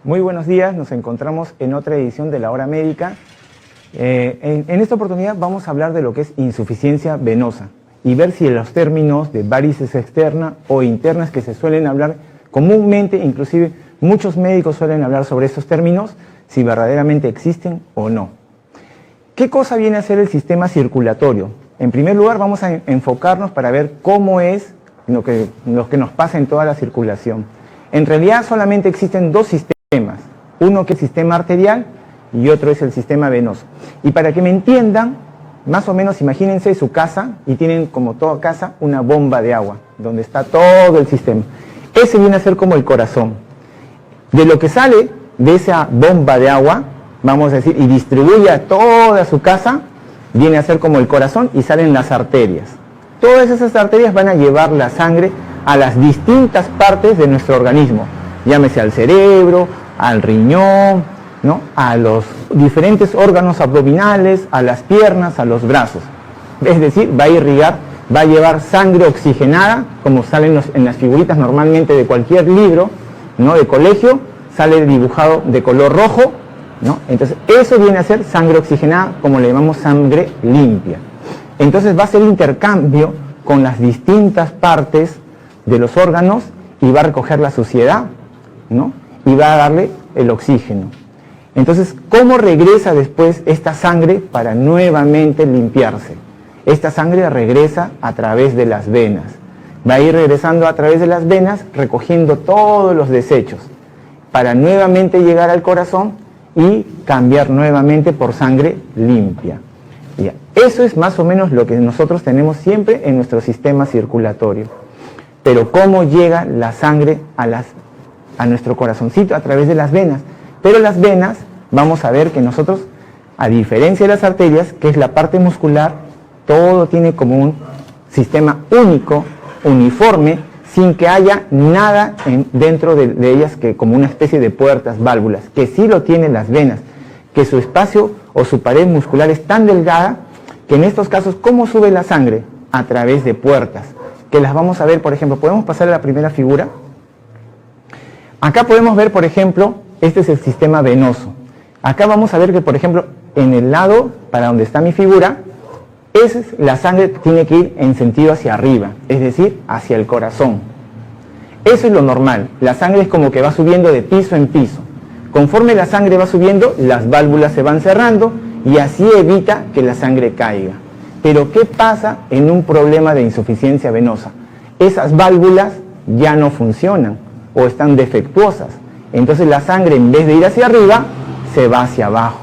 Muy buenos días, nos encontramos en otra edición de La Hora Médica. En esta oportunidad vamos a hablar de lo que es insuficiencia venosa y ver si los términos de varices externas o internas que se suelen hablar comúnmente, inclusive muchos médicos suelen hablar sobre estos términos, si verdaderamente existen o no. ¿Qué cosa viene a ser el sistema circulatorio? En primer lugar vamos a enfocarnos para ver cómo es lo que nos pasa en toda la circulación. En realidad solamente existen dos sistemas, uno que es el sistema arterial y otro es el sistema venoso. Y para que me entiendan, más o menos imagínense su casa y tienen como toda casa una bomba de agua, donde está todo el sistema. Ese viene a ser como el corazón. De lo que sale de esa bomba de agua, vamos a decir, y distribuye a toda su casa, viene a ser como el corazón y salen las arterias. Todas esas arterias van a llevar la sangre a las distintas partes de nuestro organismo, llámese al cerebro, al riñón, ¿no?, a los diferentes órganos abdominales, a las piernas, a los brazos. Es decir, va a irrigar, va a llevar sangre oxigenada, como salen en las figuritas normalmente de cualquier libro, ¿no?, de colegio, sale dibujado de color rojo, ¿no? Entonces eso viene a ser sangre oxigenada, como le llamamos sangre limpia. Entonces va a ser intercambio con las distintas partes de los órganos y va a recoger la suciedad, ¿no?, y va a darle el oxígeno. Entonces, ¿cómo regresa después esta sangre para nuevamente limpiarse? Esta sangre regresa a través de las venas. Va a ir regresando a través de las venas, recogiendo todos los desechos, para nuevamente llegar al corazón y cambiar nuevamente por sangre limpia. Ya. Eso es más o menos lo que nosotros tenemos siempre en nuestro sistema circulatorio. Pero ¿cómo llega la sangre a nuestro corazoncito? A través de las venas. Pero las venas, vamos a ver que nosotros, a diferencia de las arterias, que es la parte muscular, todo tiene como un sistema único, uniforme, sin que haya nada dentro de ellas, que como una especie de puertas, válvulas, que sí lo tienen las venas, que su espacio o su pared muscular es tan delgada que en estos casos, ¿cómo sube la sangre? A través de puertas, que las vamos a ver, por ejemplo, podemos pasar a la primera figura. Acá podemos ver, por ejemplo, este es el sistema venoso. Acá vamos a ver que, por ejemplo, en el lado para donde está mi figura, la sangre tiene que ir en sentido hacia arriba, es decir, hacia el corazón. Eso es lo normal. La sangre es como que va subiendo de piso en piso. Conforme la sangre va subiendo, las válvulas se van cerrando y así evita que la sangre caiga. Pero ¿qué pasa en un problema de insuficiencia venosa? Esas válvulas ya no funcionan o están defectuosas. Entonces la sangre, en vez de ir hacia arriba, se va hacia abajo.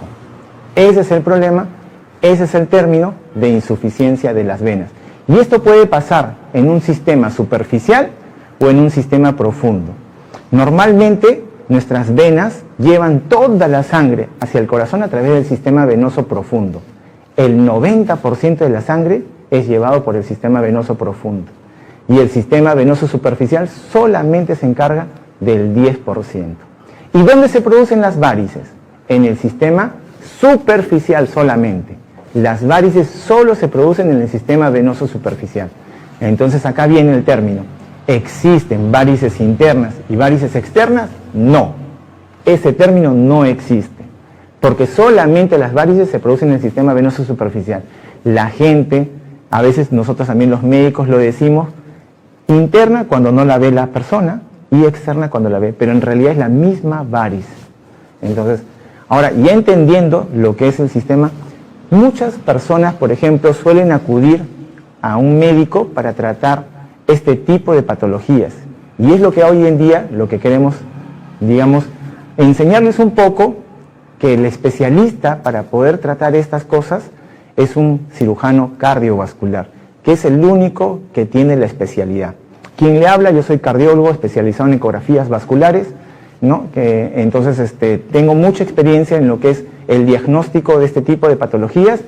Ese es el problema, ese es el término de insuficiencia de las venas. Y esto puede pasar en un sistema superficial o en un sistema profundo. Normalmente nuestras venas llevan toda la sangre hacia el corazón a través del sistema venoso profundo. El 90% de la sangre es llevado por el sistema venoso profundo. Y el sistema venoso superficial solamente se encarga del 10%. ¿Y dónde se producen las varices? En el sistema superficial solamente. Las varices solo se producen en el sistema venoso superficial. Entonces acá viene el término. ¿Existen varices internas y varices externas? No. Ese término no existe. Porque solamente las varices se producen en el sistema venoso superficial. La gente, a veces nosotros también los médicos lo decimos, interna cuando no la ve la persona y externa cuando la ve, pero en realidad es la misma varice. Entonces, ahora, ya entendiendo lo que es el sistema, muchas personas, por ejemplo, suelen acudir a un médico para tratar este tipo de patologías. Y es lo que hoy en día, lo que queremos, digamos, enseñarles un poco, que el especialista para poder tratar estas cosas es un cirujano cardiovascular, que es el único que tiene la especialidad. Quien le habla, yo soy cardiólogo especializado en ecografías vasculares, ¿no? Entonces tengo mucha experiencia en lo que es el diagnóstico de este tipo de patologías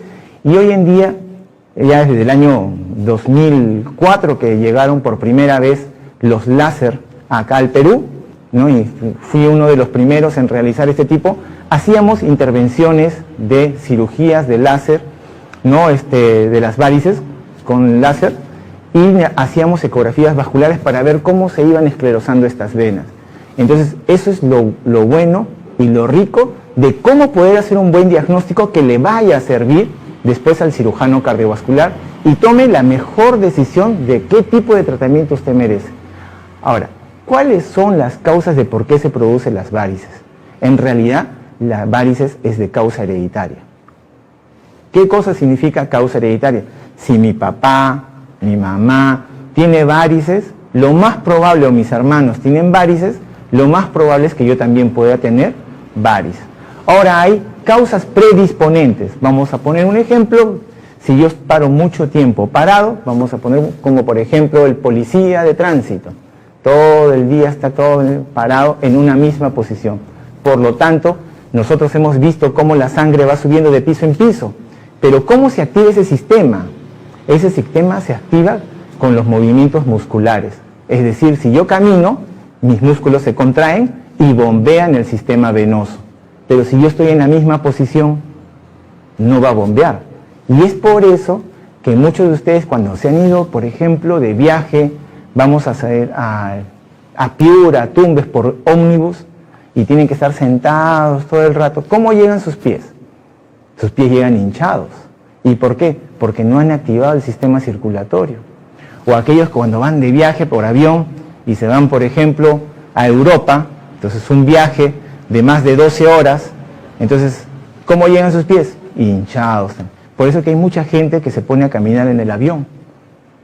y hoy en día, ya desde el año 2004 que llegaron por primera vez los láser acá al Perú, ¿no? Y fui uno de los primeros en realizar este tipo, hacíamos intervenciones de cirugías de láser, ¿no? De las varices con láser y hacíamos ecografías vasculares para ver cómo se iban esclerosando estas venas. Entonces, eso es lo bueno y lo rico de cómo poder hacer un buen diagnóstico que le vaya a servir después al cirujano cardiovascular y tome la mejor decisión de qué tipo de tratamiento usted merece. Ahora, ¿cuáles son las causas de por qué se producen las varices? En realidad, la varices es de causa hereditaria. ¿Qué cosa significa causa hereditaria? Si mi papá, mi mamá tiene varices, lo más probable, o mis hermanos tienen varices, lo más probable es que yo también pueda tener varices. Ahora hay causas predisponentes. Vamos a poner un ejemplo. Si yo paro mucho tiempo parado, vamos a poner como por ejemplo el policía de tránsito. Todo el día está todo parado en una misma posición. Por lo tanto, nosotros hemos visto cómo la sangre va subiendo de piso en piso. Pero ¿cómo se activa ese sistema? Ese sistema se activa con los movimientos musculares. Es decir, si yo camino, mis músculos se contraen y bombean el sistema venoso. Pero si yo estoy en la misma posición, no va a bombear. Y es por eso que muchos de ustedes cuando se han ido, por ejemplo, de viaje, vamos a salir a Piura, a Tumbes por ómnibus, y tienen que estar sentados todo el rato. ¿Cómo llegan sus pies? Sus pies llegan hinchados. ¿Y por qué? Porque no han activado el sistema circulatorio. O aquellos que cuando van de viaje por avión y se van, por ejemplo, a Europa, entonces un viaje de más de 12 horas, entonces, ¿cómo llegan sus pies? Hinchados. Por eso que hay mucha gente que se pone a caminar en el avión,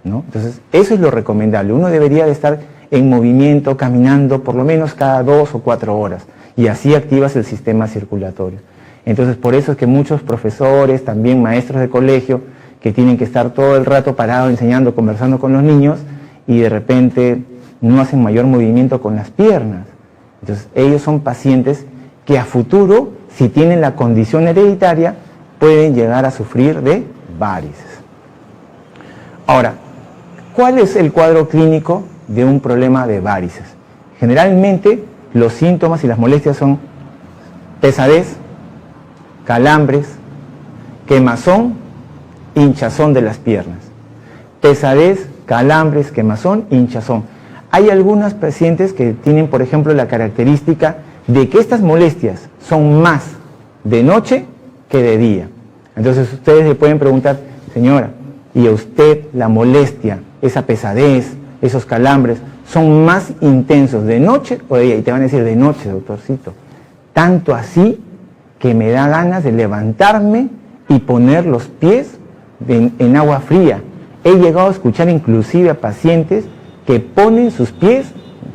¿no? Entonces, eso es lo recomendable. Uno debería de estar en movimiento, caminando por lo menos cada 2 o 4 horas, y así activas el sistema circulatorio. Entonces, por eso es que muchos profesores, también maestros de colegio, que tienen que estar todo el rato parados enseñando, conversando con los niños, y de repente no hacen mayor movimiento con las piernas. Entonces, ellos son pacientes que a futuro, si tienen la condición hereditaria, pueden llegar a sufrir de varices. Ahora, ¿cuál es el cuadro clínico de un problema de varices? Generalmente, los síntomas y las molestias son pesadez, calambres, quemazón, hinchazón de las piernas. Pesadez, calambres, quemazón, hinchazón. Hay algunos pacientes que tienen, por ejemplo, la característica de que estas molestias son más de noche que de día. Entonces ustedes le pueden preguntar, señora, ¿y a usted la molestia, esa pesadez, esos calambres, son más intensos de noche o de día? Y te van a decir, de noche, doctorcito. Tanto así que me da ganas de levantarme y poner los pies en agua fría. He llegado a escuchar inclusive a pacientes que ponen sus pies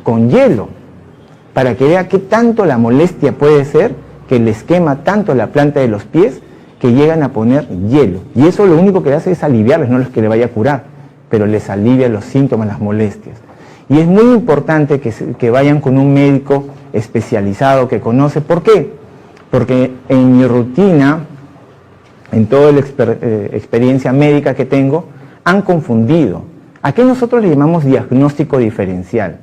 con hielo para que vea qué tanto la molestia puede ser, que les quema tanto la planta de los pies que llegan a poner hielo. Y eso lo único que hace es aliviarles, no es que le vaya a curar, pero les alivia los síntomas, las molestias. Y es muy importante que vayan con un médico especializado que conoce. ¿Por qué? Porque en mi rutina, en toda la experiencia médica que tengo, han confundido. ¿A qué nosotros le llamamos diagnóstico diferencial?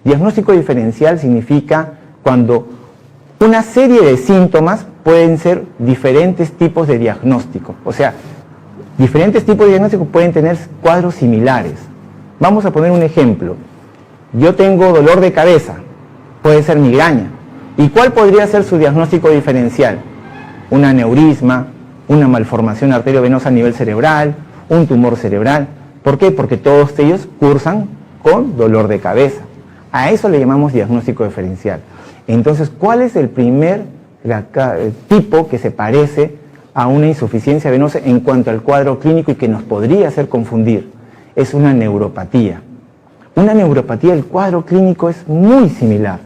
Diagnóstico diferencial significa cuando una serie de síntomas pueden ser diferentes tipos de diagnóstico. O sea, diferentes tipos de diagnóstico pueden tener cuadros similares. Vamos a poner un ejemplo. Yo tengo dolor de cabeza, puede ser migraña. ¿Y cuál podría ser su diagnóstico diferencial? Un aneurisma, una malformación arteriovenosa a nivel cerebral, un tumor cerebral. ¿Por qué? Porque todos ellos cursan con dolor de cabeza. A eso le llamamos diagnóstico diferencial. Entonces, ¿cuál es el primer tipo que se parece a una insuficiencia venosa en cuanto al cuadro clínico y que nos podría hacer confundir? Es una neuropatía. Una neuropatía, el cuadro clínico es muy similar,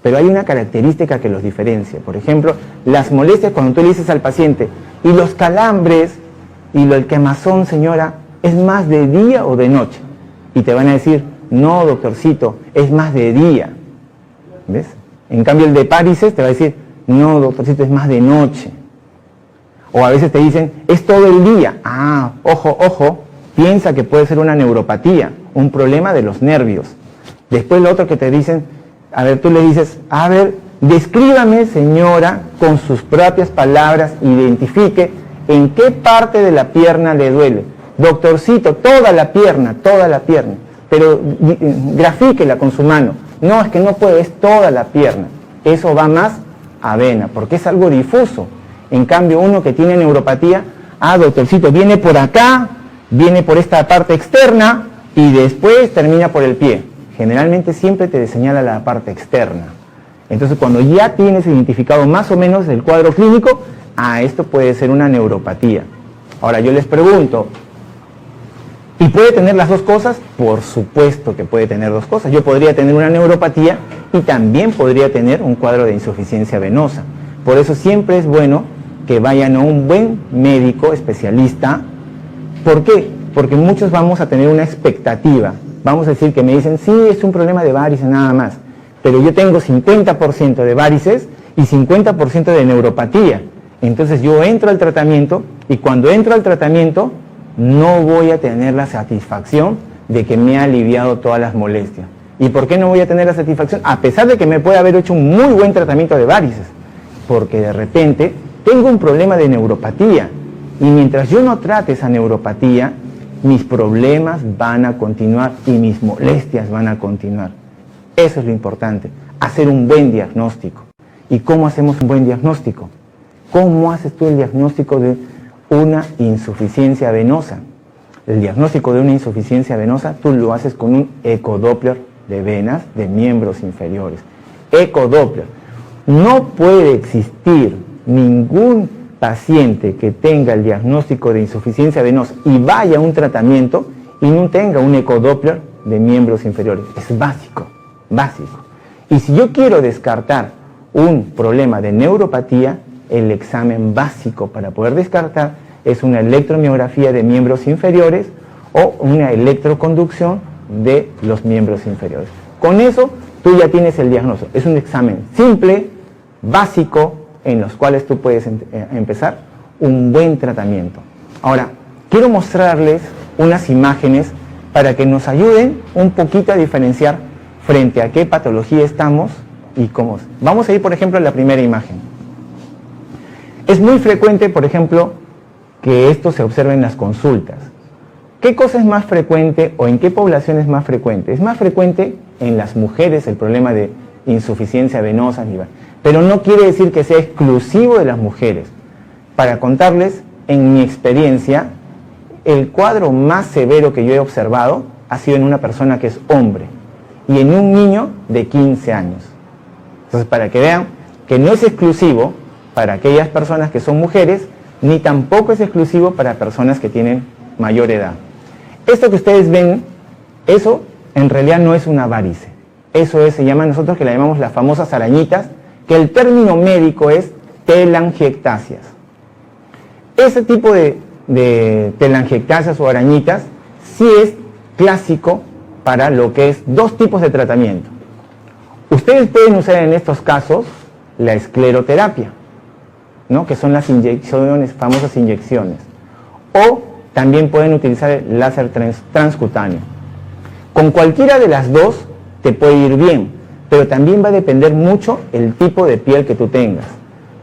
pero hay una característica que los diferencia. Por ejemplo, las molestias cuando tú le dices al paciente, y los calambres, y el quemazón, señora, ¿es más de día o de noche? Y te van a decir, no, doctorcito, es más de día. ¿Ves? En cambio, el de varices te va a decir, no, doctorcito, es más de noche. O a veces te dicen, es todo el día. Ah, ojo, ojo, piensa que puede ser una neuropatía, un problema de los nervios. Después lo otro que te dicen, a ver, tú le dices, a ver, descríbame, señora, con sus propias palabras, identifique en qué parte de la pierna le duele. Doctorcito, toda la pierna, pero grafíquela con su mano. No, es que no puede, es toda la pierna. Eso va más a vena, porque es algo difuso. En cambio, uno que tiene neuropatía, doctorcito, viene por acá, viene por esta parte externa y después termina por el pie. Generalmente siempre te señala la parte externa. Entonces, cuando ya tienes identificado más o menos el cuadro clínico, esto puede ser una neuropatía. Ahora, yo les pregunto, ¿y puede tener las dos cosas? Por supuesto que puede tener dos cosas. Yo podría tener una neuropatía y también podría tener un cuadro de insuficiencia venosa. Por eso siempre es bueno que vayan a un buen médico especialista. ¿Por qué? Porque muchos vamos a tener una expectativa. Vamos a decir que me dicen, sí, es un problema de varices nada más, pero yo tengo 50% de varices y 50% de neuropatía. Entonces yo entro al tratamiento y cuando entro al tratamiento no voy a tener la satisfacción de que me ha aliviado todas las molestias. ¿Y por qué no voy a tener la satisfacción? A pesar de que me puede haber hecho un muy buen tratamiento de varices, porque de repente tengo un problema de neuropatía y mientras yo no trate esa neuropatía, mis problemas van a continuar y mis molestias van a continuar. Eso es lo importante, hacer un buen diagnóstico. ¿Y cómo hacemos un buen diagnóstico? ¿Cómo haces tú el diagnóstico de una insuficiencia venosa? El diagnóstico de una insuficiencia venosa tú lo haces con un ecodoppler de venas de miembros inferiores. Ecodoppler. No puede existir ningún paciente que tenga el diagnóstico de insuficiencia venosa y vaya a un tratamiento y no tenga un ecodoppler de miembros inferiores. Es básico, básico. Y si yo quiero descartar un problema de neuropatía, el examen básico para poder descartar es una electromiografía de miembros inferiores o una electroconducción de los miembros inferiores. Con eso tú ya tienes el diagnóstico. Es un examen simple, básico, en los cuales tú puedes empezar un buen tratamiento. Ahora, quiero mostrarles unas imágenes para que nos ayuden un poquito a diferenciar frente a qué patología estamos y cómo. Vamos a ir, por ejemplo, a la primera imagen. Es muy frecuente, por ejemplo, que esto se observe en las consultas. ¿Qué cosa es más frecuente o en qué población es más frecuente? Es más frecuente en las mujeres el problema de insuficiencia venosa, pero no quiere decir que sea exclusivo de las mujeres. Para contarles, en mi experiencia, el cuadro más severo que yo he observado ha sido en una persona que es hombre y en un niño de 15 años. Entonces, para que vean que no es exclusivo para aquellas personas que son mujeres, ni tampoco es exclusivo para personas que tienen mayor edad. Esto que ustedes ven, eso en realidad no es una varice. Eso es, se llama nosotros que la llamamos las famosas arañitas, que el término médico es telangiectasias. Ese tipo de telangiectasias o arañitas sí es clásico para lo que es dos tipos de tratamiento. Ustedes pueden usar en estos casos la escleroterapia, ¿no? Que son las inyecciones, famosas inyecciones. O también pueden utilizar el láser transcutáneo. Con cualquiera de las dos te puede ir bien, pero también va a depender mucho el tipo de piel que tú tengas.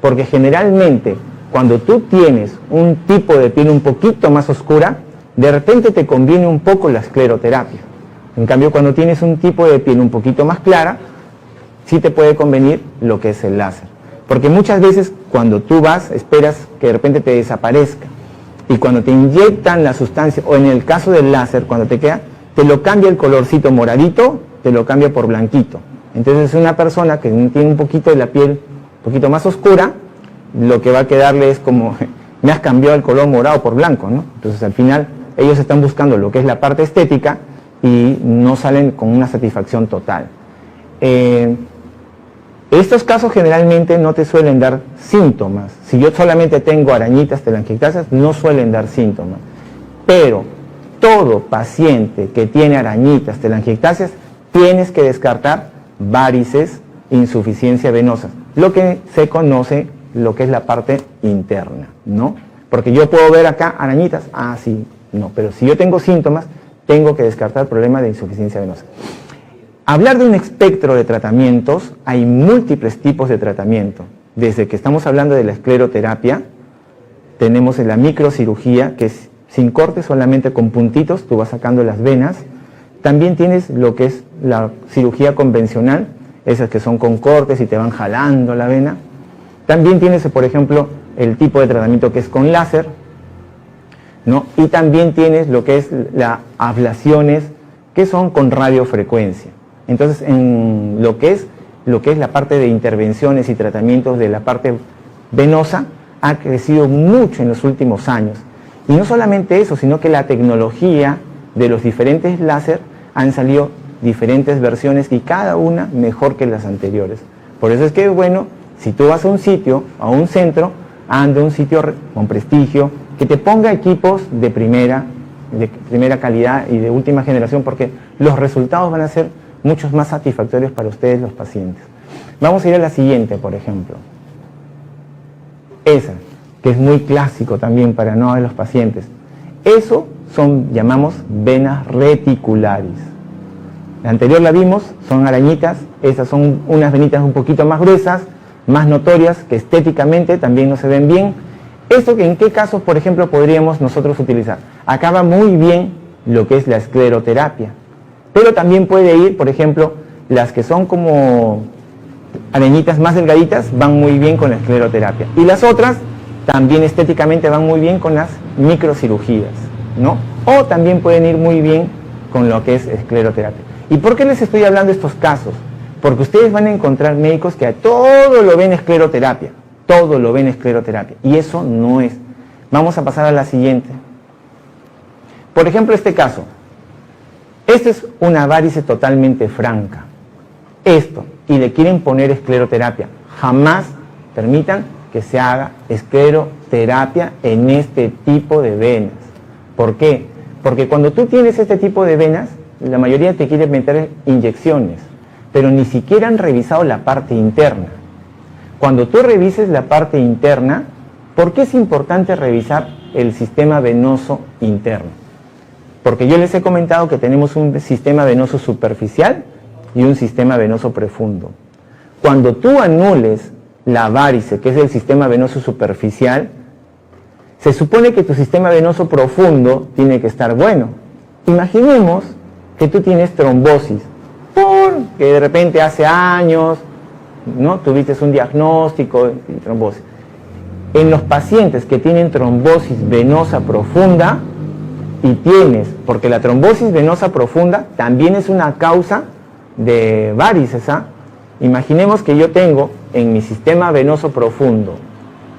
Porque generalmente, cuando tú tienes un tipo de piel un poquito más oscura, de repente te conviene un poco la escleroterapia. En cambio, cuando tienes un tipo de piel un poquito más clara, sí te puede convenir lo que es el láser. Porque muchas veces cuando tú vas, esperas que de repente te desaparezca. Y cuando te inyectan la sustancia, o en el caso del láser, cuando te queda, te lo cambia el colorcito moradito, te lo cambia por blanquito. Entonces una persona que tiene un poquito de la piel un poquito más oscura, lo que va a quedarle es como, me has cambiado el color morado por blanco, ¿no? Entonces al final ellos están buscando lo que es la parte estética y no salen con una satisfacción total. Estos casos generalmente no te suelen dar síntomas. Si yo solamente tengo arañitas telangiectasias, no suelen dar síntomas. Pero todo paciente que tiene arañitas telangiectasias, tienes que descartar varices, insuficiencia venosa, lo que se conoce, lo que es la parte interna, ¿no? Porque yo puedo ver acá arañitas, sí, no, pero si yo tengo síntomas, tengo que descartar el problema de insuficiencia venosa. Hablar de un espectro de tratamientos, hay múltiples tipos de tratamiento. Desde que estamos hablando de la escleroterapia, tenemos la microcirugía, que es sin corte, solamente con puntitos, tú vas sacando las venas. También tienes lo que es la cirugía convencional, esas que son con cortes y te van jalando la vena. También tienes, por ejemplo, el tipo de tratamiento que es con láser, ¿no? Y también tienes lo que es las ablaciones, que son con radiofrecuencia. Entonces, en lo que es la parte de intervenciones y tratamientos de la parte venosa, ha crecido mucho en los últimos años. Y no solamente eso, sino que la tecnología de los diferentes láser han salido diferentes versiones y cada una mejor que las anteriores. Por eso es que es bueno, si tú vas a un sitio, a un centro, anda a un sitio con prestigio, que te ponga equipos de primera calidad y de última generación, porque los resultados van a ser muchos más satisfactorios para ustedes, los pacientes. Vamos a ir a la siguiente, por ejemplo. Esa, que es muy clásico también para no de los pacientes. Eso llamamos venas reticulares. La anterior la vimos, son arañitas, estas son unas venitas un poquito más gruesas, más notorias, que estéticamente también no se ven bien. ¿Esto en qué casos, por ejemplo, podríamos nosotros utilizar? Acá va muy bien lo que es la escleroterapia, pero también puede ir, por ejemplo, las que son como arañitas más delgaditas, van muy bien con la escleroterapia. Y las otras también estéticamente van muy bien con las microcirugías, ¿no? O también pueden ir muy bien con lo que es escleroterapia. ¿Y por qué les estoy hablando de estos casos? Porque ustedes van a encontrar médicos que a todo lo ven escleroterapia, todo lo ven escleroterapia, y eso no es. Vamos a pasar a la siguiente. Por ejemplo, este caso. Esta es una varice totalmente franca. Esto, y le quieren poner escleroterapia. Jamás permitan que se haga escleroterapia en este tipo de venas. ¿Por qué? Porque cuando tú tienes este tipo de venas, la mayoría te quiere meter inyecciones, pero ni siquiera han revisado la parte interna. Cuando tú revises la parte interna, ¿por qué es importante revisar el sistema venoso interno? Porque yo les he comentado que tenemos un sistema venoso superficial y un sistema venoso profundo. Cuando tú anules la varice, que es el sistema venoso superficial, se supone que tu sistema venoso profundo tiene que estar bueno. Imaginemos que tú tienes trombosis, porque de repente hace años, ¿no?, tuviste un diagnóstico de trombosis. En los pacientes que tienen trombosis venosa profunda, y tienes, porque la trombosis venosa profunda también es una causa de varices, ¿ah? Imaginemos que yo tengo en mi sistema venoso profundo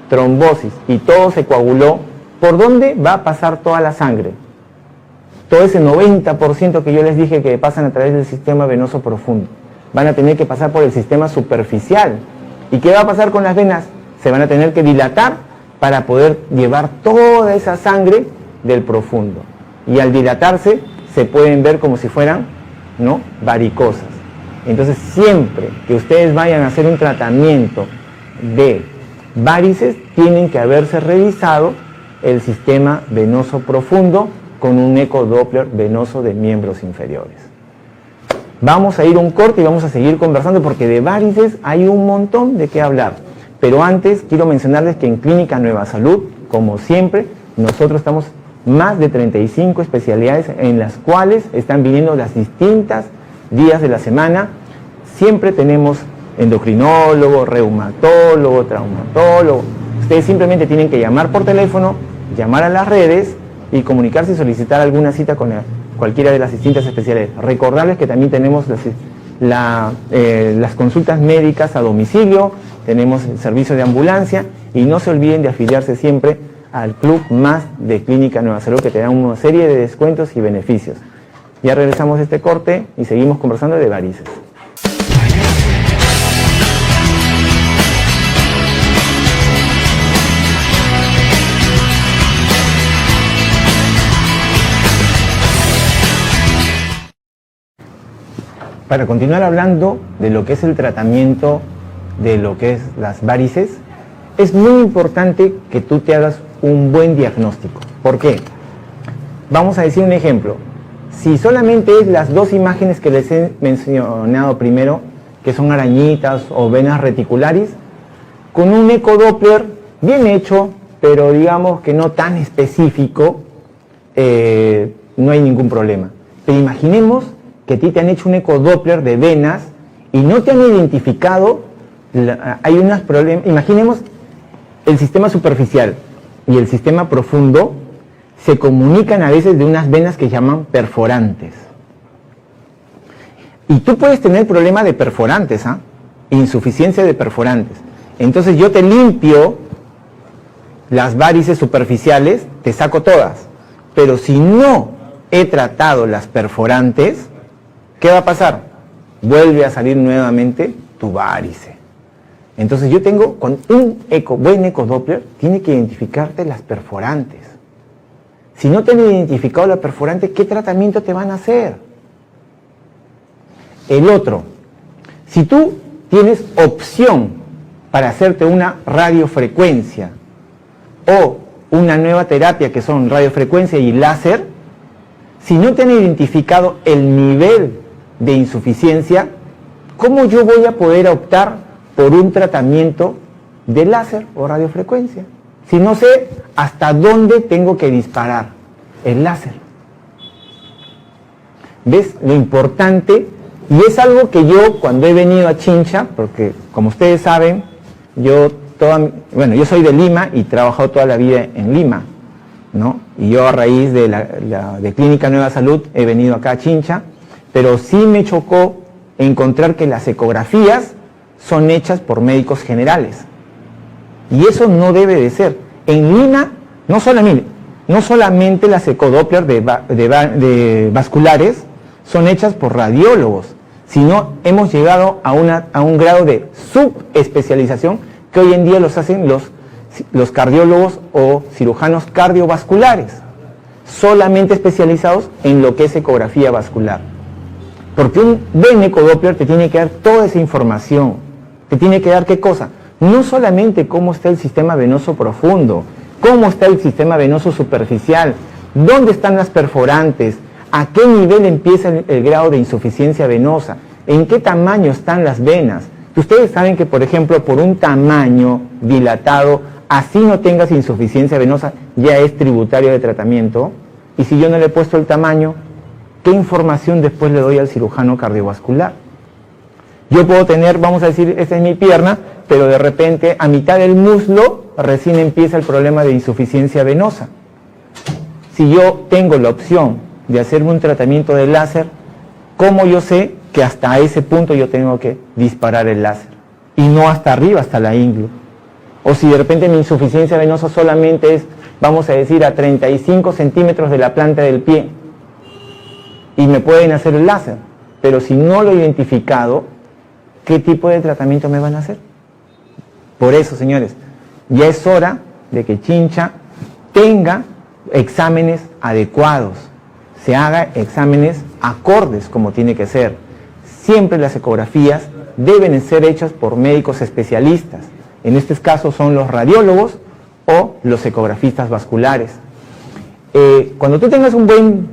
trombosis y todo se coaguló, ¿por dónde va a pasar toda la sangre? Todo ese 90% que yo les dije que pasan a través del sistema venoso profundo, van a tener que pasar por el sistema superficial. ¿Y qué va a pasar con las venas? Se van a tener que dilatar para poder llevar toda esa sangre del profundo. Y al dilatarse se pueden ver como si fueran, ¿no?, varicosas. Entonces, siempre que ustedes vayan a hacer un tratamiento de varices, tienen que haberse revisado el sistema venoso profundo con un ecodoppler venoso de miembros inferiores. Vamos a ir a un corte y vamos a seguir conversando porque de varices hay un montón de qué hablar. Pero antes quiero mencionarles que en Clínica Nueva Salud, como siempre, nosotros estamos más de 35 especialidades en las cuales están viniendo las distintas días de la semana. Siempre tenemos endocrinólogo, reumatólogo, traumatólogo. Ustedes simplemente tienen que llamar por teléfono, llamar a las redes y comunicarse y solicitar alguna cita con cualquiera de las distintas especialidades. Recordarles que también tenemos las consultas médicas a domicilio, tenemos el servicio de ambulancia y no se olviden de afiliarse siempre al Club Más de Clínica Nueva Salud, que te da una serie de descuentos y beneficios. Ya regresamos de este corte y seguimos conversando de varices. Para continuar hablando de lo que es el tratamiento de lo que es las varices, es muy importante que tú te hagas un buen diagnóstico. ¿Por qué? Vamos a decir un ejemplo. Si solamente es las dos imágenes que les he mencionado primero, que son arañitas o venas reticulares, con un ecodoppler bien hecho, pero digamos que no tan específico, no hay ningún problema. Pero imaginemos que a ti te han hecho un ecodoppler de venas y no te han identificado, hay unos problemas. Imaginemos el sistema superficial y el sistema profundo se comunican a veces de unas venas que llaman perforantes. Y tú puedes tener problema de perforantes, insuficiencia de perforantes. Entonces yo te limpio las varices superficiales, te saco todas. Pero si no he tratado las perforantes, ¿qué va a pasar? Vuelve a salir nuevamente tu varice. Entonces yo tengo, con un buen ecodoppler, tiene que identificarte las perforantes. Si no te han identificado la perforante, ¿qué tratamiento te van a hacer? El otro, si tú tienes opción para hacerte una radiofrecuencia o una nueva terapia que son radiofrecuencia y láser, si no te han identificado el nivel de insuficiencia, ¿cómo yo voy a poder optar por un tratamiento de láser o radiofrecuencia? Si no sé hasta dónde tengo que disparar el láser. ¿Ves lo importante? Y es algo que yo, cuando he venido a Chincha, porque como ustedes saben, yo soy de Lima y he trabajado toda la vida en Lima, ¿no? Y yo a raíz de Clínica Nueva Salud he venido acá a Chincha, pero sí me chocó encontrar que las ecografías son hechas por médicos generales. Y eso no debe de ser. En Lima, no solamente las ecodoppler de vasculares son hechas por radiólogos, sino hemos llegado a un grado de subespecialización que hoy en día los hacen los cardiólogos o cirujanos cardiovasculares, solamente especializados en lo que es ecografía vascular. Porque un buen ecodoppler te tiene que dar toda esa información. Te tiene que dar ¿qué cosa? No solamente cómo está el sistema venoso profundo, cómo está el sistema venoso superficial, dónde están las perforantes, a qué nivel empieza el grado de insuficiencia venosa, en qué tamaño están las venas. Ustedes saben que, por ejemplo, por un tamaño dilatado, así no tengas insuficiencia venosa, ya es tributario de tratamiento. Y si yo no le he puesto el tamaño, ¿qué información después le doy al cirujano cardiovascular? Yo puedo tener, vamos a decir, esta es mi pierna, pero de repente a mitad del muslo recién empieza el problema de insuficiencia venosa. Si yo tengo la opción de hacerme un tratamiento de láser, ¿cómo yo sé que hasta ese punto yo tengo que disparar el láser? Y no hasta arriba, hasta la ingle. O si de repente mi insuficiencia venosa solamente es, vamos a decir, a 35 centímetros de la planta del pie, y me pueden hacer el láser, pero si no lo he identificado, ¿qué tipo de tratamiento me van a hacer? Por eso, señores, ya es hora de que Chincha tenga exámenes adecuados, se haga exámenes acordes como tiene que ser. Siempre las ecografías deben ser hechas por médicos especialistas. En este caso son los radiólogos o los ecografistas vasculares. Cuando tú tengas un buen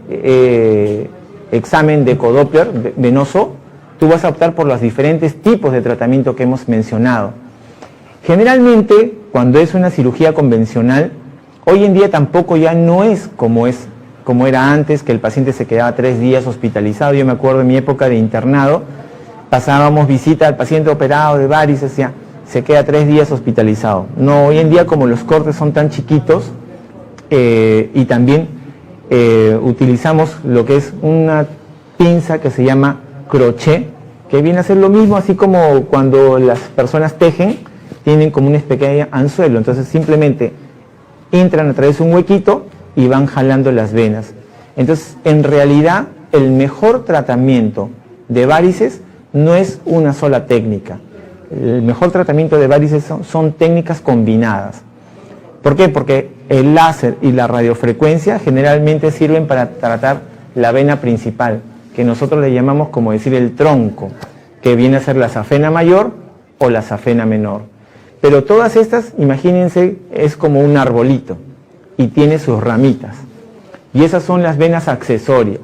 examen de ecodoppler venoso, tú vas a optar por los diferentes tipos de tratamiento que hemos mencionado. Generalmente, cuando es una cirugía convencional, hoy en día tampoco ya no es como era antes, que el paciente se quedaba 3 días hospitalizado. Yo me acuerdo en mi época de internado, pasábamos visita al paciente operado de varices, ya se queda 3 días hospitalizado. No, hoy en día, como los cortes son tan chiquitos, y también utilizamos lo que es una pinza que se llama crochet, que viene a ser lo mismo, así como cuando las personas tejen, tienen como una pequeña anzuelo. Entonces simplemente entran a través de un huequito y van jalando las venas. Entonces, en realidad, el mejor tratamiento de varices no es una sola técnica. El mejor tratamiento de varices son técnicas combinadas. ¿Por qué? Porque el láser y la radiofrecuencia generalmente sirven para tratar la vena principal, que nosotros le llamamos, como decir, el tronco, que viene a ser la safena mayor o la safena menor. Pero todas estas, imagínense, es como un arbolito y tiene sus ramitas. Y esas son las venas accesorias.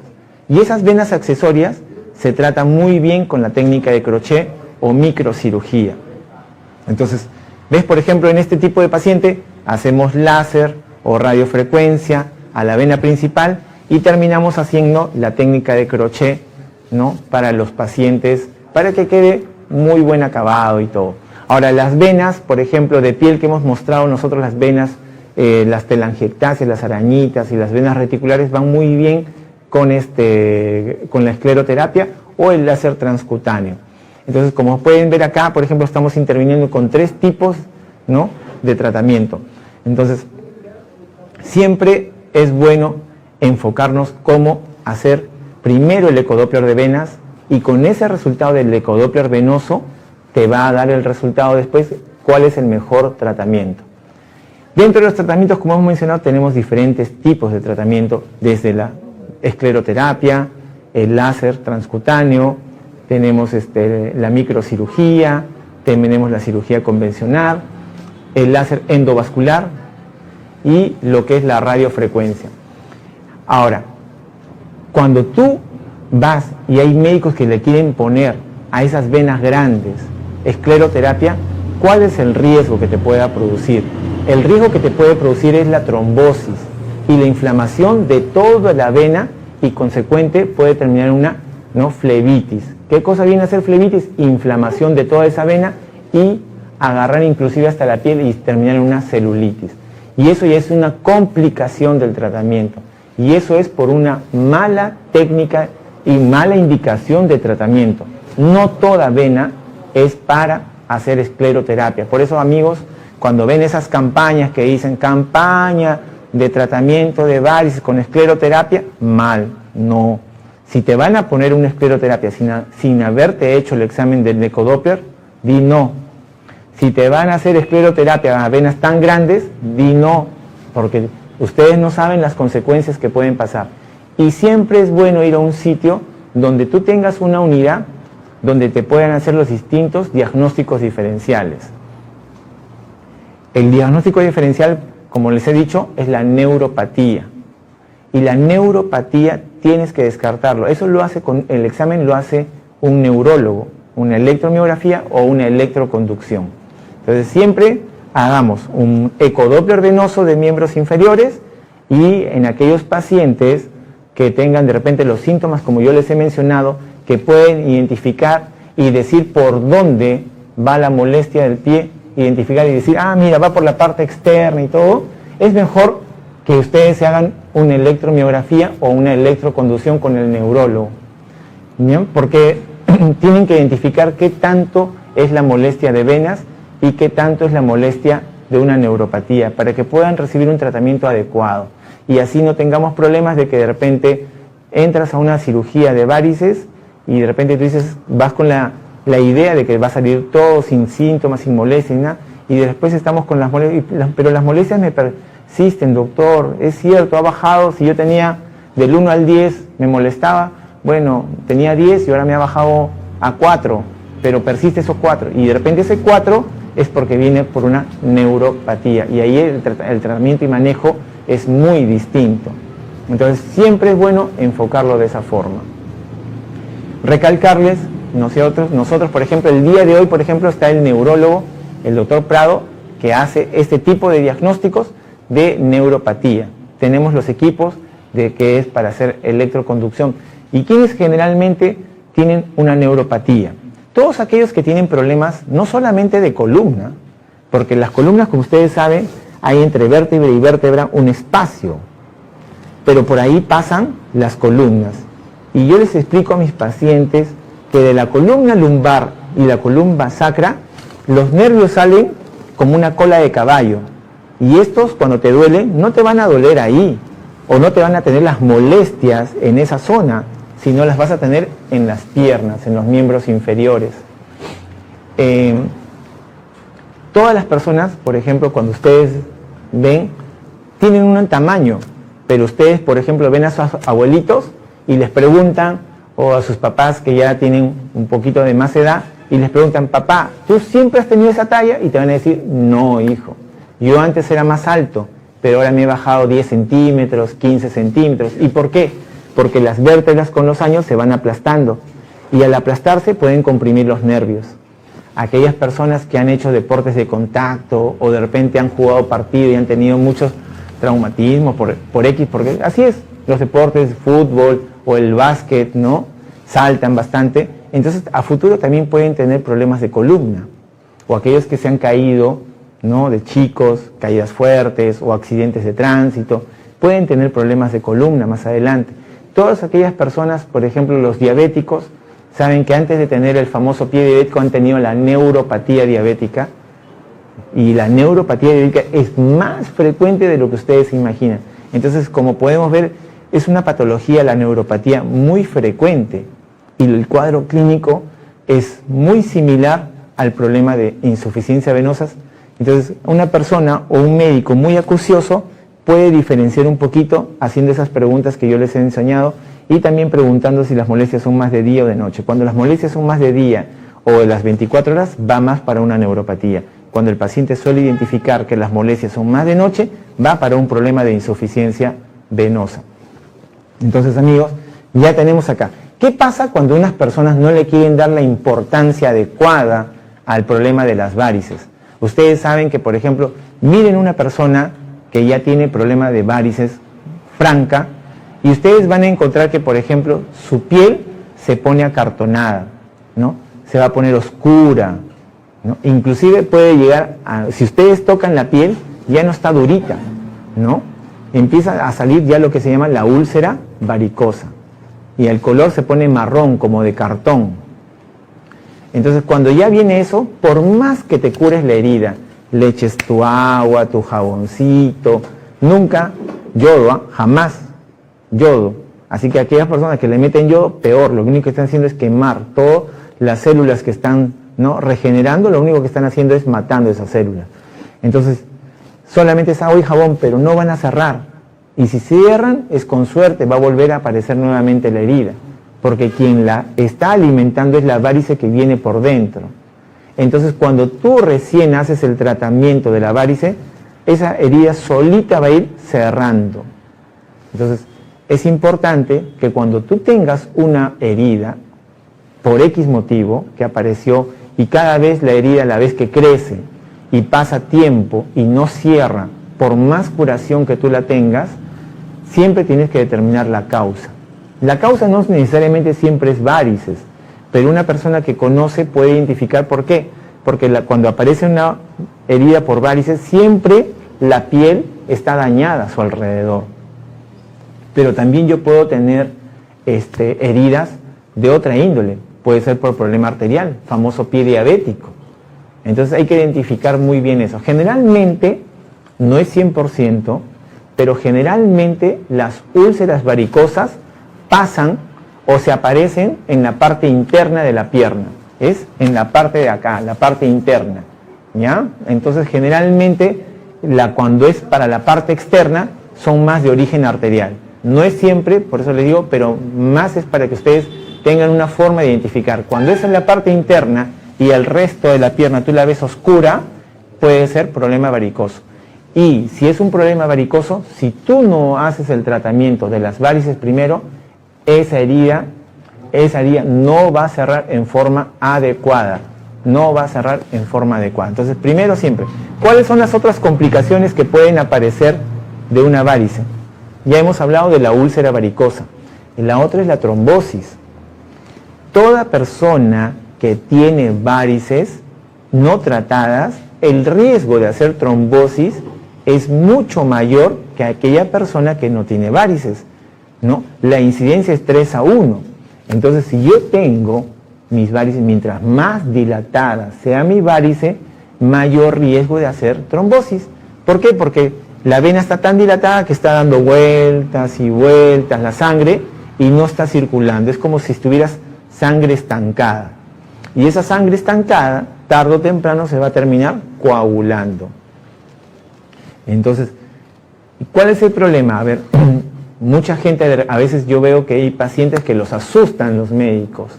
Y esas venas accesorias se tratan muy bien con la técnica de crochet o microcirugía. Entonces, ¿ves? Por ejemplo, en este tipo de paciente hacemos láser o radiofrecuencia a la vena principal y terminamos haciendo la técnica de crochet ¿no? Para los pacientes, para que quede muy buen acabado y todo. Ahora, las venas, por ejemplo, de piel que hemos mostrado nosotros, las venas, las telangiectasias, las arañitas y las venas reticulares van muy bien con la escleroterapia o el láser transcutáneo. Entonces, como pueden ver acá, por ejemplo, estamos interviniendo con 3 tipos, ¿no?, de tratamiento. Entonces, siempre es bueno enfocarnos cómo hacer primero el ecodoppler de venas, y con ese resultado del ecodoppler venoso te va a dar el resultado después cuál es el mejor tratamiento. Dentro de los tratamientos, como hemos mencionado, tenemos diferentes tipos de tratamiento, desde la escleroterapia, el láser transcutáneo, tenemos la microcirugía, tenemos la cirugía convencional, el láser endovascular y lo que es la radiofrecuencia. Ahora, cuando tú vas y hay médicos que le quieren poner a esas venas grandes escleroterapia, ¿cuál es el riesgo que te pueda producir? El riesgo que te puede producir es la trombosis y la inflamación de toda la vena, y consecuente puede terminar en una, ¿no?, flebitis. ¿Qué cosa viene a ser flebitis? Inflamación de toda esa vena y agarrar inclusive hasta la piel y terminar en una celulitis. Y eso ya es una complicación del tratamiento. Y eso es por una mala técnica y mala indicación de tratamiento. No toda vena es para hacer escleroterapia. Por eso, amigos, cuando ven esas campañas que dicen campaña de tratamiento de varices con escleroterapia, mal, no. Si te van a poner una escleroterapia sin haberte hecho el examen del ecodoppler, di no. Si te van a hacer escleroterapia a venas tan grandes, di no, porque ustedes no saben las consecuencias que pueden pasar. Y siempre es bueno ir a un sitio donde tú tengas una unidad donde te puedan hacer los distintos diagnósticos diferenciales. El diagnóstico diferencial, como les he dicho, es la neuropatía. Y la neuropatía tienes que descartarlo. Eso lo hace con el examen, lo hace un neurólogo, una electromiografía o una electroconducción. Entonces siempre hagamos un ecodoppler venoso de miembros inferiores, y en aquellos pacientes que tengan de repente los síntomas, como yo les he mencionado, que pueden identificar y decir por dónde va la molestia del pie, identificar y decir, ah, mira, va por la parte externa y todo, es mejor que ustedes se hagan una electromiografía o una electroconducción con el neurólogo, ¿bien? Porque tienen que identificar qué tanto es la molestia de venas y qué tanto es la molestia de una neuropatía, para que puedan recibir un tratamiento adecuado, y así no tengamos problemas de que de repente entras a una cirugía de varices y de repente tú dices, vas con la idea de que va a salir todo sin síntomas, sin molestias, nada, y después estamos con las molestias, pero las molestias me persisten, doctor, es cierto, ha bajado, si yo tenía del 1 al 10 me molestaba, bueno, tenía 10 y ahora me ha bajado a 4, pero persiste esos 4, y de repente ese 4 es porque viene por una neuropatía, y ahí el tratamiento y manejo es muy distinto. Entonces siempre es bueno enfocarlo de esa forma. Recalcarles, nosotros por ejemplo, el día de hoy, por ejemplo, está el neurólogo, el doctor Prado, que hace este tipo de diagnósticos de neuropatía. Tenemos los equipos de que es para hacer electroconducción. ¿Y quiénes generalmente tienen una neuropatía? Todos aquellos que tienen problemas no solamente de columna, porque las columnas, como ustedes saben, hay entre vértebra y vértebra un espacio, pero por ahí pasan las columnas. Y yo les explico a mis pacientes que de la columna lumbar y la columna sacra, los nervios salen como una cola de caballo. Y estos, cuando te duelen, no te van a doler ahí, o no te van a tener las molestias en esa zona, sino las vas a tener en las piernas, en los miembros inferiores. Todas las personas, por ejemplo, cuando ustedes ven, tienen un tamaño, pero ustedes, por ejemplo, ven a sus abuelitos y les preguntan, o a sus papás que ya tienen un poquito de más edad, y les preguntan, papá, ¿tú siempre has tenido esa talla? Y te van a decir, no, hijo, yo antes era más alto, pero ahora me he bajado 10 centímetros, 15 centímetros. ¿Y por qué? Porque las vértebras con los años se van aplastando, y al aplastarse pueden comprimir los nervios. Aquellas personas que han hecho deportes de contacto o de repente han jugado partido y han tenido muchos traumatismos por X, porque así es, los deportes, fútbol o el básquet, ¿no? saltan bastante, entonces a futuro también pueden tener problemas de columna, o aquellos que se han caído, ¿no?, de chicos, caídas fuertes o accidentes de tránsito, pueden tener problemas de columna más adelante. Todas aquellas personas, por ejemplo los diabéticos, saben que antes de tener el famoso pie diabético han tenido la neuropatía diabética, y la neuropatía diabética es más frecuente de lo que ustedes se imaginan. Entonces, como podemos ver, es una patología, la neuropatía, muy frecuente, y el cuadro clínico es muy similar al problema de insuficiencia venosa. Entonces, una persona o un médico muy acucioso puede diferenciar un poquito haciendo esas preguntas que yo les he enseñado, y también preguntando si las molestias son más de día o de noche. Cuando las molestias son más de día o de las 24 horas, va más para una neuropatía. Cuando el paciente suele identificar que las molestias son más de noche, va para un problema de insuficiencia venosa. Entonces, amigos, ya tenemos acá. ¿Qué pasa cuando unas personas no le quieren dar la importancia adecuada al problema de las varices? Ustedes saben que, por ejemplo, miren una persona que ya tiene problema de varices franca, y ustedes van a encontrar que, por ejemplo, su piel se pone acartonada, ¿no? Se va a poner oscura, ¿no? Inclusive puede llegar a, si ustedes tocan la piel, ya no está durita, ¿no? Empieza a salir ya lo que se llama la úlcera varicosa, y el color se pone marrón, como de cartón. Entonces, cuando ya viene eso, por más que te cures la herida, le eches tu agua, tu jaboncito, nunca yodo, jamás yodo. Así que aquellas personas que le meten yodo, peor, lo único que están haciendo es quemar todas las células que están, ¿no?, regenerando, lo único que están haciendo es matando esas células. Entonces, solamente es agua y jabón, pero no van a cerrar. Y si cierran, es con suerte, va a volver a aparecer nuevamente la herida, porque quien la está alimentando es la varice que viene por dentro. Entonces, cuando tú recién haces el tratamiento de la varice, esa herida solita va a ir cerrando. Entonces, es importante que cuando tú tengas una herida, por X motivo, que apareció, y cada vez la herida, a la vez que crece y pasa tiempo y no cierra, por más curación que tú la tengas, siempre tienes que determinar la causa. La causa no necesariamente siempre es varices, pero una persona que conoce puede identificar por qué. Porque cuando aparece una herida por varices, siempre la piel está dañada a su alrededor. Pero también yo puedo tener heridas de otra índole. Puede ser por problema arterial, famoso pie diabético. Entonces hay que identificar muy bien eso. Generalmente, no es 100%, pero generalmente las úlceras varicosas pasan o se aparecen en la parte interna de la pierna. Es en la parte de acá, la parte interna, ¿ya? Entonces generalmente cuando es para la parte externa son más de origen arterial. No es siempre, por eso les digo, pero más es para que ustedes tengan una forma de identificar. Cuando es en la parte interna y el resto de la pierna tú la ves oscura, puede ser problema varicoso. Y si es un problema varicoso, si tú no haces el tratamiento de las varices primero, esa herida no va a cerrar en forma adecuada. No va a cerrar en forma adecuada. Entonces, primero siempre, ¿cuáles son las otras complicaciones que pueden aparecer de una varice? Ya hemos hablado de la úlcera varicosa. Y la otra es la trombosis. Toda persona que tiene varices no tratadas, el riesgo de hacer trombosis es mucho mayor que aquella persona que no tiene varices, ¿no? La incidencia es 3:1. Entonces, si yo tengo mis varices, mientras más dilatada sea mi varice, mayor riesgo de hacer trombosis. ¿Por qué? Porque la vena está tan dilatada que está dando vueltas y vueltas la sangre y no está circulando. Es como si estuvieras sangre estancada. Y esa sangre estancada, tarde o temprano, se va a terminar coagulando. Entonces, ¿cuál es el problema? A ver, mucha gente, a veces yo veo que hay pacientes que los asustan los médicos.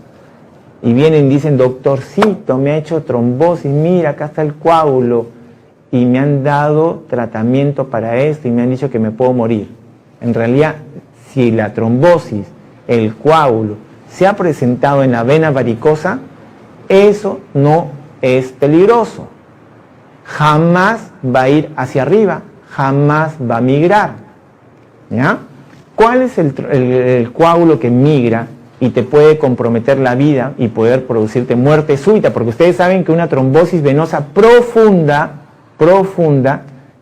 Y vienen y dicen, doctorcito, me ha hecho trombosis, mira, acá está el coágulo. Y me han dado tratamiento para esto y me han dicho que me puedo morir. En realidad, si la trombosis, el coágulo, se ha presentado en la vena varicosa, eso no es peligroso. Jamás va a ir hacia arriba, jamás va a migrar. ¿Ya? ¿Cuál es el coágulo que migra y te puede comprometer la vida y poder producirte muerte súbita, porque ustedes saben que una trombosis venosa profunda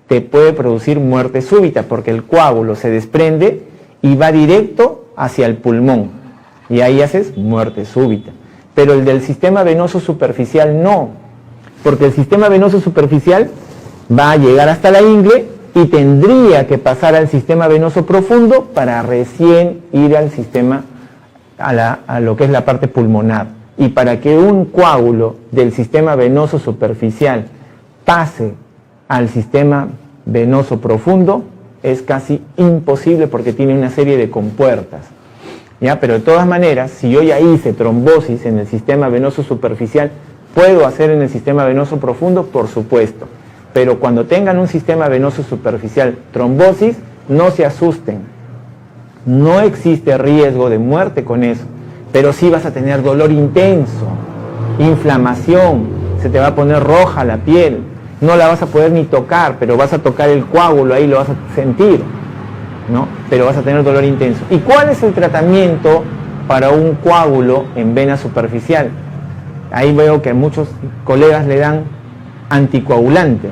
te puede producir muerte súbita, porque el coágulo se desprende y va directo hacia el pulmón, y ahí haces muerte súbita. Pero el del sistema venoso superficial no, porque el sistema venoso superficial va a llegar hasta la ingle y tendría que pasar al sistema venoso profundo para recién ir al sistema, a lo que es la parte pulmonar. Y para que un coágulo del sistema venoso superficial pase al sistema venoso profundo es casi imposible, porque tiene una serie de compuertas, ¿ya? Pero de todas maneras, si yo ya hice trombosis en el sistema venoso superficial, ¿puedo hacer en el sistema venoso profundo? Por supuesto. Pero cuando tengan un sistema venoso superficial trombosis, no se asusten. No existe riesgo de muerte con eso, pero sí vas a tener dolor intenso, inflamación, se te va a poner roja la piel, no la vas a poder ni tocar, pero vas a tocar el coágulo, ahí lo vas a sentir, ¿no? Pero vas a tener dolor intenso. ¿Y cuál es el tratamiento para un coágulo en vena superficial? Ahí veo que muchos colegas le dan anticoagulante.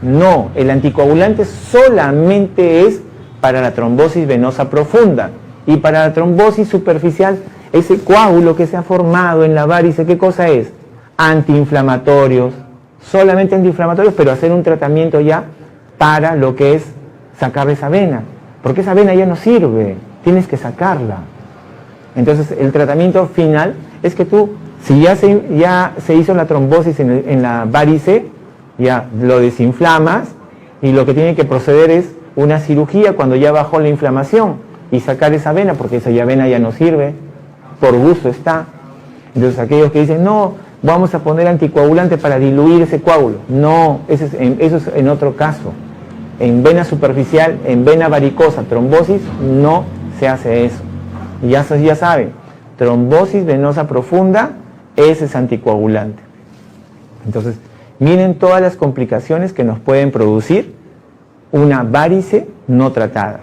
No, el anticoagulante solamente es para la trombosis venosa profunda, y para la trombosis superficial, ese coágulo que se ha formado en la varice, ¿qué cosa es? Antiinflamatorios, solamente antiinflamatorios, pero hacer un tratamiento ya para lo que es sacar esa vena, porque esa vena ya no sirve, tienes que sacarla. Entonces el tratamiento final es que tú, si ya se hizo la trombosis en la varice, ya lo desinflamas, y lo que tiene que proceder es una cirugía cuando ya bajó la inflamación y sacar esa vena, porque esa vena ya no sirve, por gusto está. Entonces aquellos que dicen, no, vamos a poner anticoagulante para diluir ese coágulo, no, eso es en otro caso. En vena superficial, en vena varicosa, trombosis, no se hace eso. Y ya saben, trombosis venosa profunda, ese es anticoagulante. Entonces, miren todas las complicaciones que nos pueden producir una varice no tratada.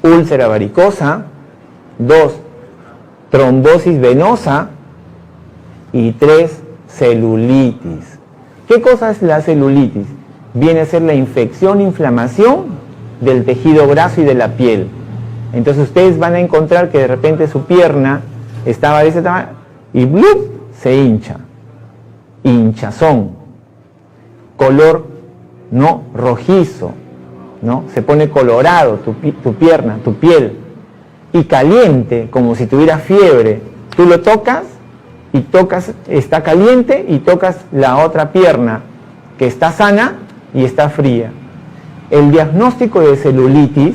Úlcera varicosa, 2, trombosis venosa, y 3, celulitis. ¿Qué cosa es la celulitis? Viene a ser la infección, inflamación del tejido graso y de la piel. Entonces ustedes van a encontrar que de repente su pierna estaba de ese tamaño y ¡blup!, se hincha. Hinchazón. Color no rojizo, ¿no? Se pone colorado tu pierna, tu piel, y caliente, como si tuviera fiebre. Tú lo tocas y está caliente, y tocas la otra pierna que está sana y está fría. El diagnóstico de celulitis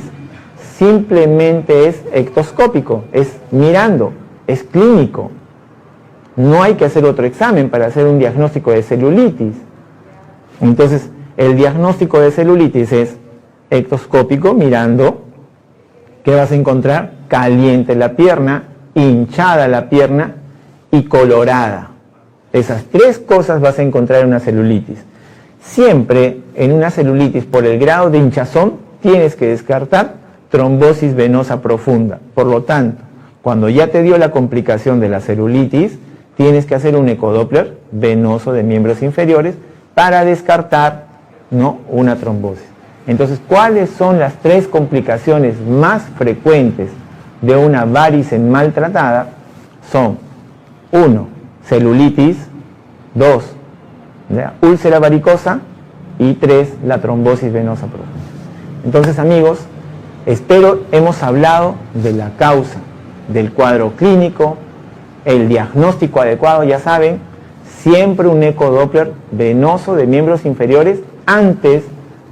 simplemente es ectoscópico, es mirando, es clínico. No hay que hacer otro examen para hacer un diagnóstico de celulitis. Entonces, el diagnóstico de celulitis es ectoscópico, mirando. ¿Qué vas a encontrar? Caliente la pierna, hinchada la pierna y colorada. Esas 3 cosas vas a encontrar en una celulitis. Siempre en una celulitis, por el grado de hinchazón, tienes que descartar trombosis venosa profunda. Por lo tanto, cuando ya te dio la complicación de la celulitis, tienes que hacer un ecodoppler venoso de miembros inferiores para descartar, ¿no?, una trombosis. Entonces, ¿cuáles son las 3 complicaciones más frecuentes de una varice maltratada? Son 1, celulitis, 2, úlcera varicosa, y 3, la trombosis venosa profunda. Entonces, amigos, hemos hablado de la causa, del cuadro clínico, el diagnóstico adecuado, ya saben, siempre un ecodoppler venoso de miembros inferiores antes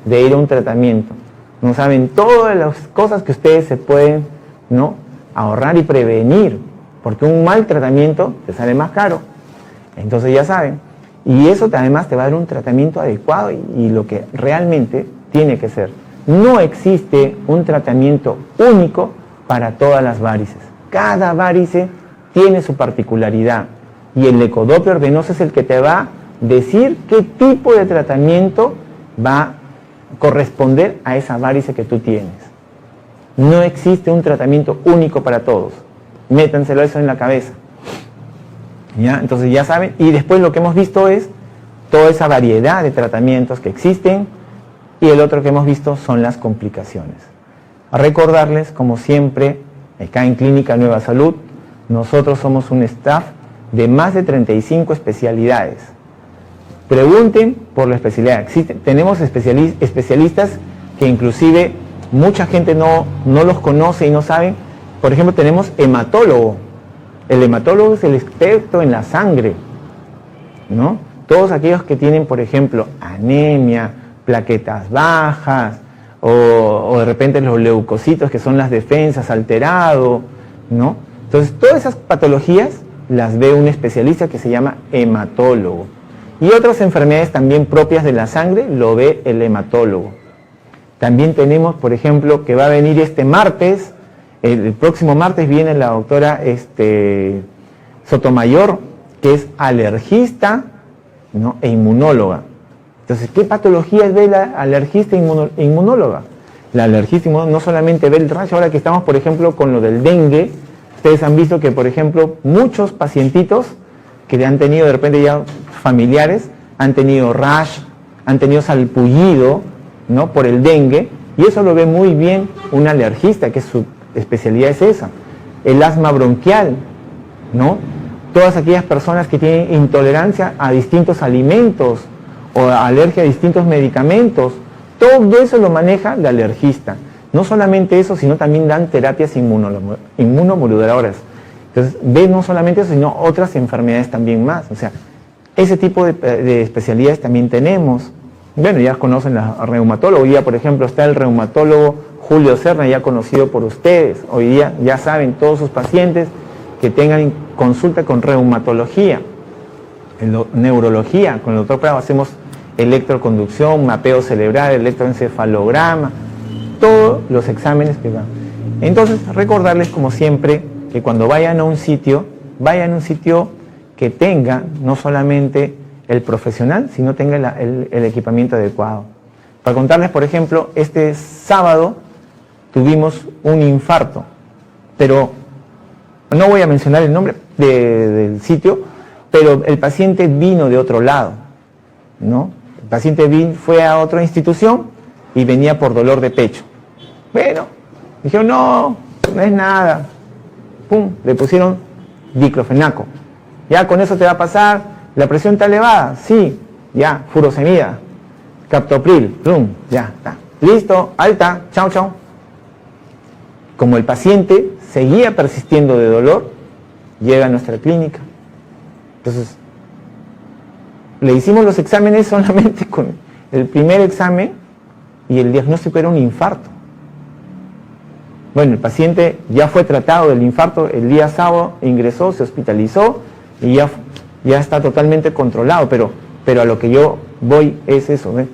de ir a un tratamiento. No saben todas las cosas que ustedes se pueden, ¿no?, ahorrar y prevenir, porque un mal tratamiento te sale más caro. Entonces ya saben, y eso además te va a dar un tratamiento adecuado y lo que realmente tiene que ser. No existe un tratamiento único para todas las varices. Cada varice tiene su particularidad, y el ecodoppler venoso es el que te va a decir qué tipo de tratamiento va a corresponder a esa varice que tú tienes. No existe un tratamiento único para todos. métanselo eso en la cabeza. ¿Ya? Entonces ya saben, y después lo que hemos visto es toda esa variedad de tratamientos que existen, y el otro que hemos visto son las complicaciones. A recordarles, como siempre, acá en Clínica Nueva Salud, nosotros somos un staff de más de 35 especialidades. Pregunten por la especialidad. Tenemos especialistas que inclusive mucha gente no los conoce y no saben. Por ejemplo, tenemos hematólogo. El hematólogo es el experto en la sangre, ¿no? Todos aquellos que tienen, por ejemplo, anemia, plaquetas bajas, o de repente los leucocitos, que son las defensas, alterado, ¿no? Entonces, todas esas patologías las ve un especialista que se llama hematólogo. Y otras enfermedades también propias de la sangre lo ve el hematólogo. También tenemos, por ejemplo, que va a venir este martes, el próximo martes viene la doctora Sotomayor, que es alergista, ¿no? E inmunóloga. Entonces, ¿qué patologías ve la alergista e inmunóloga? La alergista no solamente ve el rash, ahora que estamos, por ejemplo, con lo del dengue, ustedes han visto que, por ejemplo, muchos pacientitos que han tenido de repente ya familiares, han tenido rash, han tenido salpullido, ¿no? Por el dengue, y eso lo ve muy bien un alergista, que su especialidad es esa. El asma bronquial, ¿no? Todas aquellas personas que tienen intolerancia a distintos alimentos o alergia a distintos medicamentos, todo eso lo maneja el alergista. No solamente eso, sino también dan terapias inmunomoduladoras. Entonces, ve no solamente eso, sino otras enfermedades también más. O sea, ese tipo de especialidades también tenemos. Bueno, ya conocen la reumatólogo. Hoy día, por ejemplo, está el reumatólogo Julio Serna, ya conocido por ustedes. Hoy día ya saben todos sus pacientes que tengan consulta con reumatología, neurología. Con el doctor Prado hacemos electroconducción, mapeo cerebral, electroencefalograma, todos los exámenes que van. Entonces, recordarles como siempre que cuando vayan a un sitio que tenga no solamente el profesional, sino tenga el equipamiento adecuado. Para contarles, por ejemplo, este sábado tuvimos un infarto, pero no voy a mencionar el nombre del sitio, pero el paciente vino de otro lado, ¿no? El paciente fue a otra institución y venía por dolor de pecho. Bueno, dijeron, no es nada. Pum, le pusieron diclofenaco. Ya con eso te va a pasar, la presión está elevada, sí, ya, furosemida, captopril, plum, ya está. Listo, alta, chao, chao. Como el paciente seguía persistiendo de dolor, llega a nuestra clínica. Entonces, le hicimos los exámenes solamente con el primer examen y el diagnóstico era un infarto. Bueno, el paciente ya fue tratado del infarto el día sábado, ingresó, se hospitalizó y ya está totalmente controlado, pero a lo que yo voy es eso, ¿ven?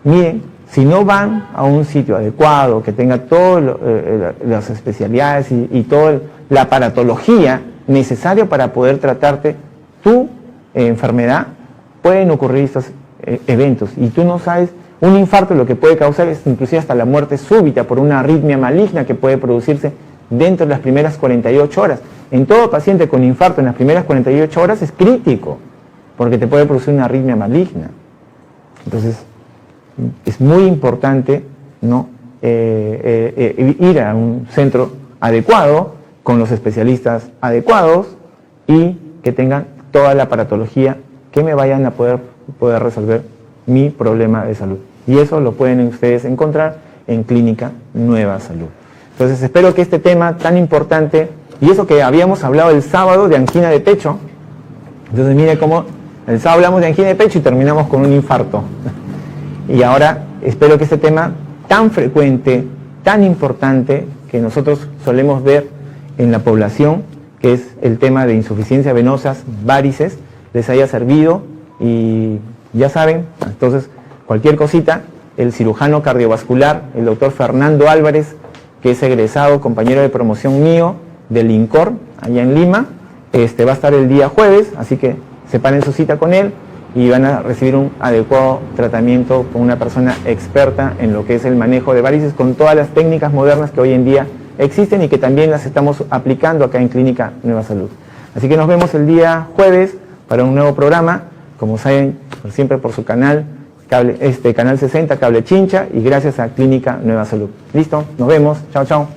Miren, si no van a un sitio adecuado, que tenga todas las especialidades y toda la aparatología necesaria para poder tratarte tu enfermedad, pueden ocurrir estos eventos y tú no sabes. Un infarto lo que puede causar es inclusive hasta la muerte súbita por una arritmia maligna que puede producirse dentro de las primeras 48 horas. En todo paciente con infarto en las primeras 48 horas es crítico, porque te puede producir una arritmia maligna. Entonces, es muy importante, ¿no? Ir a un centro adecuado, con los especialistas adecuados y que tengan toda la aparatología que me vayan a poder resolver mi problema de salud. Y eso lo pueden ustedes encontrar en Clínica Nueva Salud. Entonces espero que este tema tan importante, y eso que habíamos hablado el sábado de angina de pecho, entonces mire cómo el sábado hablamos de angina de pecho y terminamos con un infarto. Y ahora espero que este tema tan frecuente, tan importante, que nosotros solemos ver en la población, que es el tema de insuficiencia venosas, varices, les haya servido. Y ya saben, entonces cualquier cosita, el cirujano cardiovascular, el doctor Fernando Álvarez, que es egresado, compañero de promoción mío del INCOR, allá en Lima, va a estar el día jueves, así que separen su cita con él y van a recibir un adecuado tratamiento con una persona experta en lo que es el manejo de varices, con todas las técnicas modernas que hoy en día existen y que también las estamos aplicando acá en Clínica Nueva Salud. Así que nos vemos el día jueves para un nuevo programa, como saben, siempre por su canal, Canal 60, Cable Chincha, y gracias a Clínica Nueva Salud. Listo, nos vemos, chao, chao.